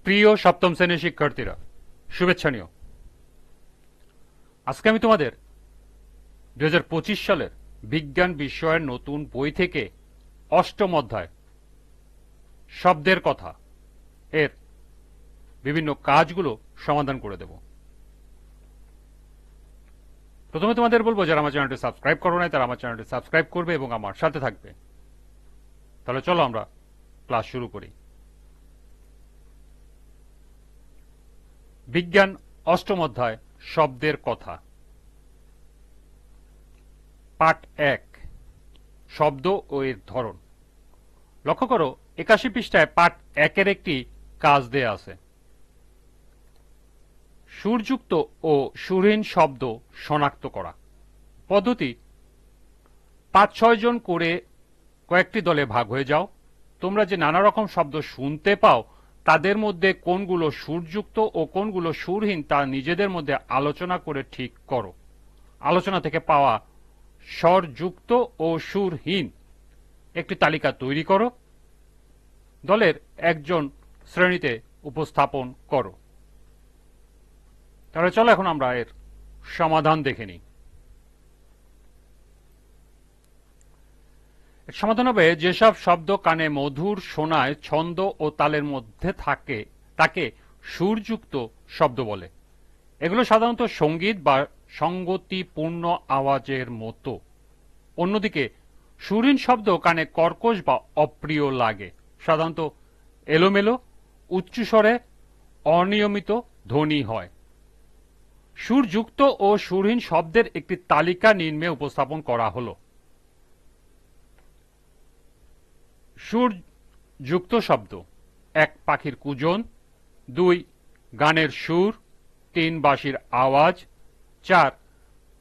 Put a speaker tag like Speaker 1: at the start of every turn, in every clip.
Speaker 1: প্রিয় সপ্তম শ্রেণীর শিক্ষার্থীরা, শুভেচ্ছা নিও। আজকে আমি তোমাদের 2025 সালের বিজ্ঞান বিষয়ের নতুন বই থেকে অষ্টম অধ্যায় শব্দের কথা এর বিভিন্ন কাজগুলো সমাধান করে দেব। প্রথমে তোমাদের বলবো, যারা আমার চ্যানেলটি সাবস্ক্রাইব করো নাই তারা আমার চ্যানেলটি সাবস্ক্রাইব করবে এবং আমার সাথে থাকবে। তাহলে চলো আমরা ক্লাস শুরু করি। বিজ্ঞান অষ্টম অধ্যায় শব্দের কথা, পাঠ 1, শব্দ ও এর ধরন। লক্ষ্য করো 81 পৃষ্ঠায় পাঠ 1-এর একটি কাজ দেয়া আছে। সুরযুক্ত ও সুরহীন শব্দ শনাক্ত করা। পদ্ধতি: 5-6 জন করে কয়েকটি দলে ভাগ হয়ে যাও। তোমরা যে নানা রকম শব্দ শুনতে পাও তাদের মধ্যে কোনগুলো সুরযুক্ত ও কোনগুলো সুরহীন তা নিজেদের মধ্যে আলোচনা করে ঠিক করো। আলোচনা থেকে পাওয়া স্বরযুক্ত ও সুরহীন একটি তালিকা তৈরি করো। দলের একজন শ্রেণীতে উপস্থাপন করো। তাহলে চলো এখন আমরা এর সমাধান দেখে নিই। সমাধান হবে: যেসব শব্দ কানে মধুর শোনায়, ছন্দ ও তালের মধ্যে থাকে তাকে সুরযুক্ত শব্দ বলে। এগুলো সাধারণত সঙ্গীত বা সঙ্গতিপূর্ণ আওয়াজের মতো। অন্যদিকে সুরহীন শব্দ কানে কর্কশ বা অপ্রিয় লাগে, সাধারণত এলোমেলো, উচ্চস্বরে অনিয়মিত ধ্বনি হয়। সুরযুক্ত ও সুরহীন শব্দের একটি তালিকা নিম্নে উপস্থাপন করা হলো। সুরযুক্ত শব্দ: 1 পাখির কুজন, 2 গানের সুর, 3 বাঁশির আওয়াজ, 4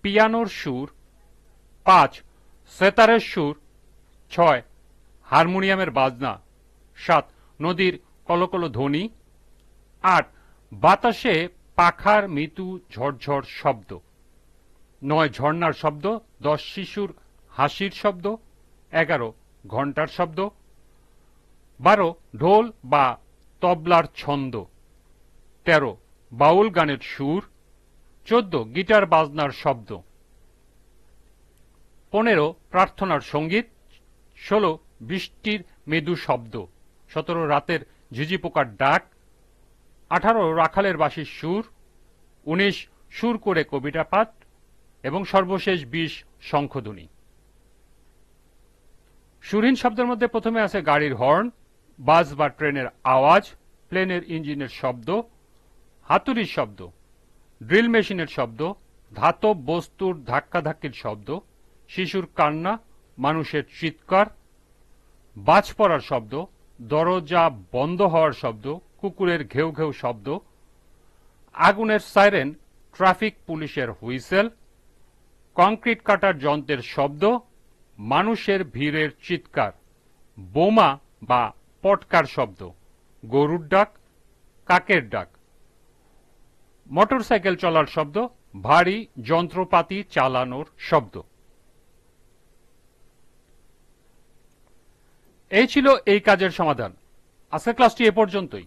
Speaker 1: পিয়ানোর সুর, 5 সেতারের সুর, 6 হারমোনিয়ামের বাজনা, 7 নদীর কলকল ধ্বনি, 8 বাতাসে পাখার মৃদু ঝরঝর শব্দ, 9 ঝর্ণার শব্দ, 10 শিশুর হাসির শব্দ, 11 ঘণ্টার শব্দ, 12 ঢোল বা তবলার ছন্দ, 13 বাউল গানের সুর, 14 গিটার বাজনার শব্দ, 15 প্রার্থনার সঙ্গীত, 16 বৃষ্টির মৃদু শব্দ, 17 রাতের ঝিঝি পোকার ডাক, 18 রাখালের বাঁশির সুর, 19 সুর করে কবিতা পাঠ এবং সর্বশেষ 20 শঙ্খধ্বনি। সুরহীন শব্দের মধ্যে প্রথমে আছে গাড়ির হর্ন, বাস বা ট্রেনের আওয়াজ, প্লেনের ইঞ্জিনের শব্দ, হাতুড়ির শব্দ, ড্রিল মেশিনের শব্দ, ধাতব বস্তুর ধাক্কাধাক্কির শব্দ, শিশুর কান্না, মানুষের চিৎকার, বাজ পড়ার শব্দ, দরজা বন্ধ হওয়ার শব্দ, কুকুরের ঘেউ ঘেউ শব্দ, আগুনের সাইরেন, ট্রাফিক পুলিশের হুইসেল, কংক্রিট কাটার যন্ত্রের শব্দ, মানুষের ভিড়ের চিৎকার, বোমা বা পটকার শব্দ, গরুর ডাক, কাকের ডাক, মোটরসাইকেল চলার শব্দ, ভারী যন্ত্রপাতি চালানোর শব্দ। এই ছিল এই কাজের সমাধান। আজকের ক্লাসটি এ পর্যন্তই।